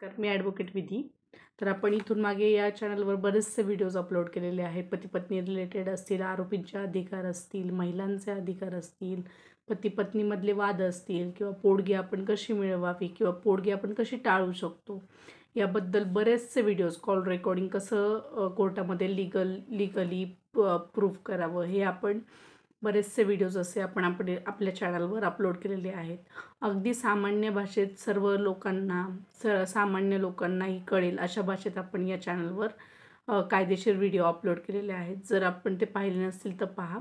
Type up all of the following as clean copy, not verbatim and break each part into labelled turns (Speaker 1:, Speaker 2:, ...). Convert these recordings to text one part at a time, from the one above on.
Speaker 1: नमस्कार, मी ॲडव्होकेट विधी. तर आपण इथून मागे या चॅनलवर बरेचसे व्हिडिओज अपलोड केलेले आहेत. पती-पत्नी रिलेटेड असतील, आरोपींचे अधिकार असतील, महिलांचे अधिकार असतील, पती-पत्नीमधले वाद असतील किंवा पोटगी आपण कशी मिळवावी किंवा पोटगी आपण कशी टाळू शकतो, याबद्दल बरेचसे व्हिडिओज, कॉल रेकॉर्डिंग कसं कोर्टामध्ये लिगली प्रूफ करावं, हे आपण बरेचसे व्हिडिओज असे आपण आपल्या चॅनलवर अपलोड केलेले आहेत. अगदी सामान्य भाषेत सर्व लोकांना सामान्य लोकांनाही कळेल अशा भाषेत आपण या चॅनलवर कायदेशीर व्हिडिओ अपलोड केलेले आहेत. जर आपण ते पाहिले नसतील तर पहा.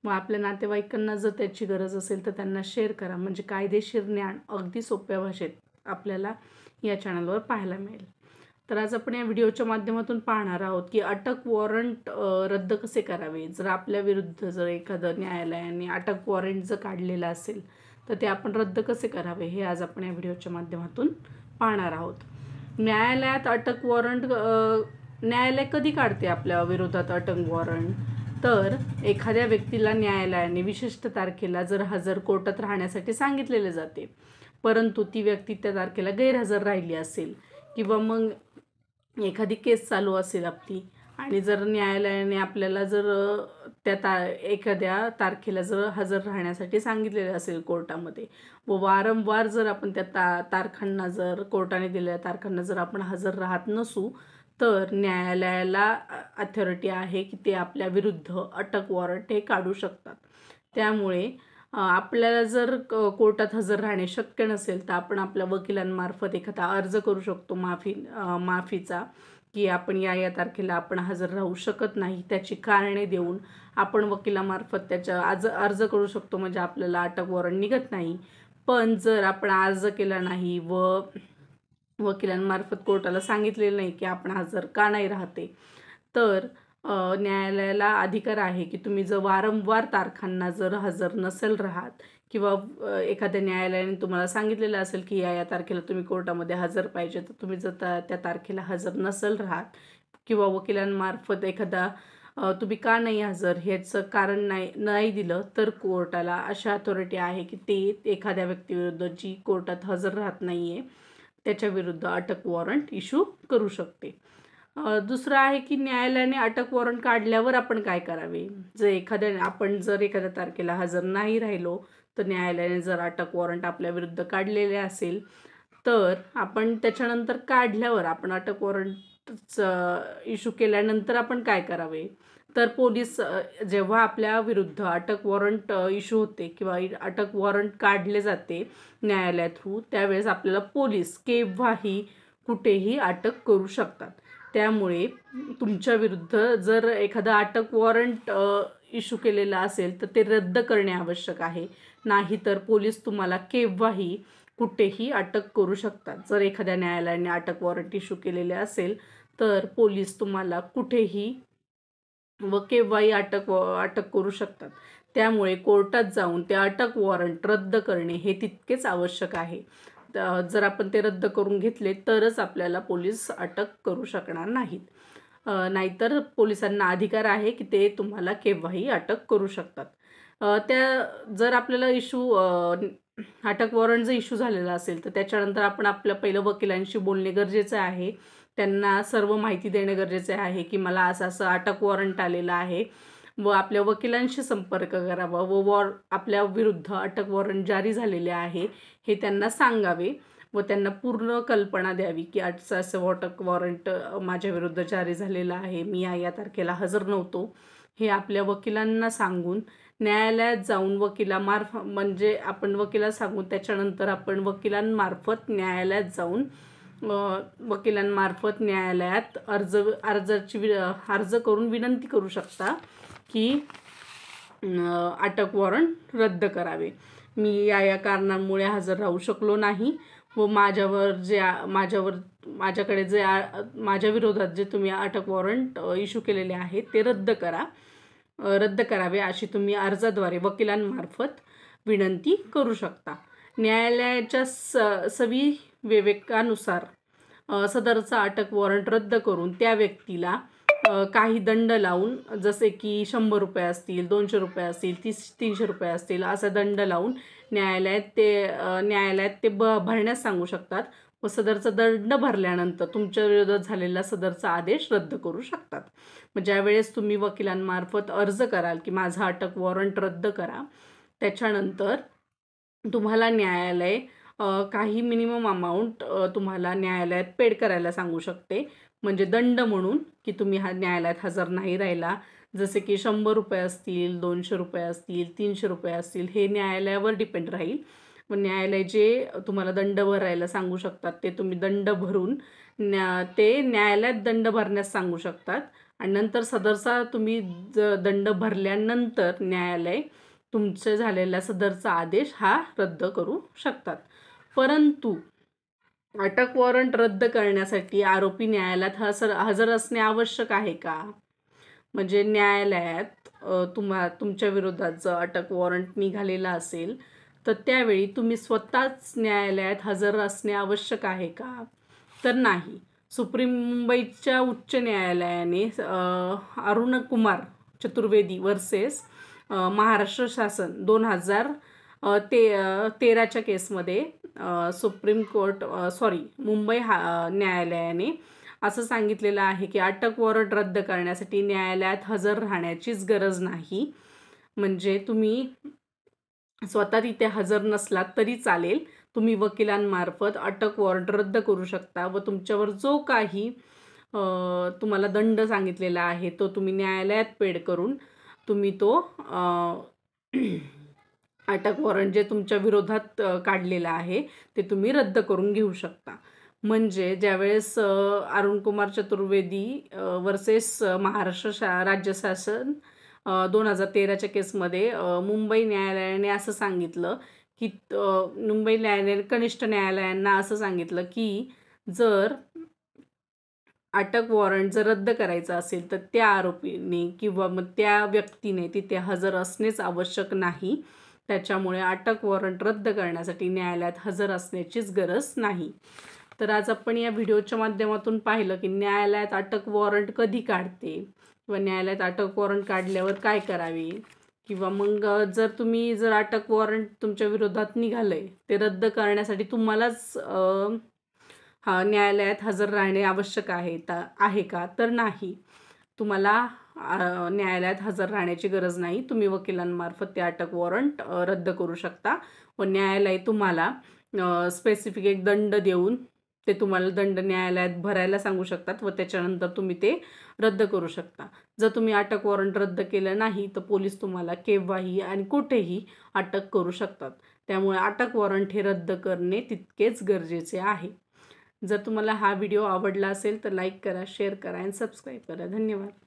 Speaker 1: मग आपल्या नातेवाईकांना जर त्याची गरज असेल तर त्यांना शेअर करा, म्हणजे कायदेशीर ज्ञान अगदी सोप्या भाषेत आपल्याला या चॅनलवर पाहायला मिळेल. तर आज आपण या व्हिडिओच्या माध्यमातून पाहणार आहोत की अटक वॉरंट रद्द कसे करावे. जर आपल्या विरुद्ध जर एखादं न्यायालयाने अटक वॉरंट जर काढलेलं असेल तर ते आपण रद्द कसे करावे हे आज आपण या व्हिडिओच्या माध्यमातून पाहणार आहोत. न्यायालयात अटक वॉरंट न्यायालय कधी काढते आपल्या विरोधात अटक वॉरंट? तर एखाद्या व्यक्तीला न्यायालयाने विशिष्ट तारखेला जर हजर कोर्टात राहण्यासाठी सांगितलेले जाते, परंतु ती व्यक्ती त्या तारखेला गैरहजर राहिली असेल किंवा मग एखादी केस चालू असेल आपली आणि जर न्यायालयाने आपल्याला जर एखाद्या तारखेला जर हजर राहण्यासाठी सांगितलेले असेल कोर्टामध्ये व वारंवार जर आपण त्या तारखांना जर कोर्टाने दिलेल्या तारखांना जर आपण हजर राहत नसू तर न्यायालयाला अथॉरिटी आहे की ते आपल्या विरुद्ध अटक वॉरंट हे काढू शकतात. त्यामुळे आपल्याला जर कोर्टात हजर राहणे शक्य नसेल तर आपण आपल्या वकिलांमार्फत एखादा अर्ज करू शकतो माफीचा, की आपण या तारखेला आपण हजर राहू शकत नाही, त्याची कारणे देऊन आपण वकिलामार्फत त्याचा अर्ज करू शकतो, म्हणजे आपल्याला अटक वॉरंट निघत नाही. पण जर आपण अर्ज केला नाही व वकिलांमार्फत कोर्टाला सांगितलेलं नाही की आपण हजर का नाही राहते, तर न्यायालयाला अधिकार आहे की तुम्ही जर वारंवार तारखांना जर हजर नसेल राहत किंवा एखाद्या न्यायालयाने तुम्हाला सांगितलेलं असेल की या तारखेला तुम्ही कोर्टामध्ये हजर पाहिजे, तर तुम्ही जर त्या तारखेला हजर नसेल राहत किंवा वकिलांमार्फत एखादा तुम्ही का नाही हजर ह्याचं कारण नाही दिलं तर कोर्टाला अशा अथॉरिटी आहे की ते एखाद्या व्यक्तीविरुद्ध जी कोर्टात हजर राहत नाही आहे त्याच्याविरुद्ध अटक वॉरंट इश्यू करू शकते. दुसरं आहे की न्यायालयाने अटक वॉरंट काढल्यावर आपण काय करावे. आपण जर एखाद्या तारखेला हजर नाही राहिलो तर न्यायालयाने जर अटक वॉरंट आपल्या विरुद्ध काढलेले असेल तर आपण त्याच्यानंतर काढल्यावर आपण अटक वॉरंट इश्यू केल्यानंतर आपण काय करावे. तर पोलीस जेव्हा आपल्या विरुद्ध अटक वॉरंट इश्यू होते किंवा अटक वॉरंट काढले जाते न्यायालया थ्रू, त्यावेळेस आपल्याला पोलीस केव्हाही कुठेही अटक करू शकतात. त्यामुळे तुमच्या विरुद्ध जर एखादा अटक वॉरंट इश्यू केलेला असेल तर ते रद्द करणे आवश्यक आहे, नाहीतर पोलीस तुम्हाला केव्हाही कुठेही अटक करू शकतात. जर एखाद्या न्यायालयाने अटक वॉरंट इश्यू केलेले असेल तर पोलीस तुम्हाला कुठेही व केव्हाही अटक करू शकतात. त्यामुळे कोर्टात जाऊन ते अटक वॉरंट रद्द करणे हे तितकेच आवश्यक आहे. जर आपण ते रद्द करून घेतले तरच आपल्याला पोलीस अटक करू शकणार नाहीत, नाहीतर पोलिसांना अधिकार आहे की ते तुम्हाला केव्हाही अटक करू शकतात. जर आपल्याला अटक वॉरंट जर इश्यू झालेला असेल तर त्याच्यानंतर आपण आपल्या पहिलं वकिलांशी बोलणे गरजेचं आहे. त्यांना सर्व माहिती देणे गरजेचे आहे की मला असं अटक वॉरंट आलेलं आहे व आपल्या वकिलांशी संपर्क करावा व आपल्या विरुद्ध अटक वॉरंट जारी झालेले आहे हे त्यांना सांगावे व त्यांना पूर्ण कल्पना द्यावी की असं अटक वॉरंट माझ्या विरुद्ध जारी झालेलं आहे, मी या तारखेला हजर नव्हतो, हे आपल्या वकिलांना सांगून न्यायालयात जाऊन म्हणजे आपण वकिला सांगून त्याच्यानंतर आपण वकिलांमार्फत न्यायालयात अर्ज करून विनंती करू शकता की अटक वॉरंट रद्द करावे. मी या कारणांमुळे हजर राहू शकलो नाही व माझ्याकडे जे माझ्या विरोधात जे तुम्ही अटक वॉरंट इश्यू केलेले आहे ते रद्द करावे अशी तुम्ही अर्जाद्वारे वकिलांमार्फत विनंती करू शकता. न्यायालयाच्या विवेकानुसार सदरचा अटक वॉरंट रद्द करून त्या व्यक्तीला काही दंड लावून, जसे की 100 रुपये असतील, 200 रुपये असतील, 300 रुपये असतील, असा दंड लावून न्यायालयात ते भरण्यास सांगू शकतात व सदरचा दंड भरल्यानंतर तुमच्या विरोधात झालेला सदरचा आदेश रद्द करू शकतात. मग ज्यावेळेस तुम्ही वकिलांमार्फत अर्ज कराल की माझा अटक वॉरंट रद्द करा, त्याच्यानंतर तुम्हाला न्यायालय काही मिनिमम अमाऊंट तुम्हाला न्यायालयात पेड करायला सांगू शकते. म्हणजे दंड म्हणून की तुम्ही न्यायालयात हजर नाही राहिला, जसे की 100 रुपये असतील, 200 रुपये असतील, 300 रुपये असतील, हे न्यायालयावर डिपेंड राहील. मग न्यायालय जे तुम्हाला दंड भरायला सांगू शकतात ते तुम्ही दंड भरून ते न्यायालयात दंड भरण्यास सांगू शकतात. आणि नंतर सदरचा तुम्ही दंड भरल्यानंतर न्यायालय तुमचे झालेला सदरचा आदेश हा रद्द करू शकतात. परंतु अटक वॉरंट रद्द करण्यासाठी आरोपी न्यायालयात हजर असणे आवश्यक आहे का? म्हणजे न्यायालयात तुमच्या विरोधात जर अटक वॉरंट निघालेला असेल तर त्यावेळी तुम्ही स्वतःच न्यायालयात हजर असणे आवश्यक आहे का? तर नाही. मुंबईच्या उच्च न्यायालयाने अरुण कुमार चतुर्वेदी वर्सेस महाराष्ट्र शासन 2013च्या केसमध्ये मुंबई न्यायालयाने असं सांगितलेलं आहे की अटक वॉरंट रद्द करण्यासाठी न्यायालयात हजर राहण्याचीच गरज नाही. म्हणजे तुम्ही स्वतः तिथे हजर नसलात तरी चालेल, तुम्ही वकिलांमार्फत अटक वॉरंट रद्द करू शकता व तुमच्यावर जो काही तुम्हाला दंड सांगितलेला आहे तो तुम्ही न्यायालयात पेड करून तुम्ही तो अटक वॉरंट जे तुमच्या विरोधात काढलेलं आहे ते तुम्ही रद्द करून घेऊ शकता. म्हणजे ज्यावेळेस अरुण कुमार चतुर्वेदी वर्सेस महाराष्ट्र राज्य शासन 2013च्या केसमध्ये मुंबई न्यायालयाने असं सांगितलं की मुंबई न्यायालयाने कनिष्ठ न्यायालयांना असं सांगितलं की जर अटक वॉरंट जर रद्द करायचं असेल तर त्या आरोपीने किंवा मग त्या व्यक्तीने तिथे हजर असणेच आवश्यक नाही. त्याच्यामुळे अटक वॉरंट रद्द करण्यासाठी न्यायालयात हजर असण्याचीच गरज नाही. तर आज आपण या व्हिडिओच्या माध्यमातून पाहिलं की न्यायालयात अटक वॉरंट कधी काढते किंवा न्यायालयात अटक वॉरंट काढल्यावर काय करावे, किंवा मग जर अटक वॉरंट तुमच्या विरोधात निघालंय ते रद्द करण्यासाठी तुम्हालाच न्यायालयात हजर राहणे आवश्यक आहे का? तर नाही. तुम्हाला न्यायालयात हजर राहण्याची गरज नाही. तुम्ही वकिलांमार्फत ते अटक वॉरंट रद्द करू शकता व न्यायालय तुम्हाला स्पेसिफिक एक दंड देऊन ते तुम्हाला दंड न्यायालयात भरायला सांगू शकतात व त्याच्यानंतर तुम्ही ते रद्द करू शकता. जर तुम्ही अटक वॉरंट रद्द केलं नाही तर पोलीस तुम्हाला केव्हाही आणि कुठेही अटक करू शकतात. त्यामुळे अटक वॉरंट हे रद्द करणे तितकेच गरजेचे आहे. जर तुम्हाला हा व्हिडिओ आवडला असेल तर लाईक करा, शेअर करा आणि सबस्क्राईब करा. धन्यवाद.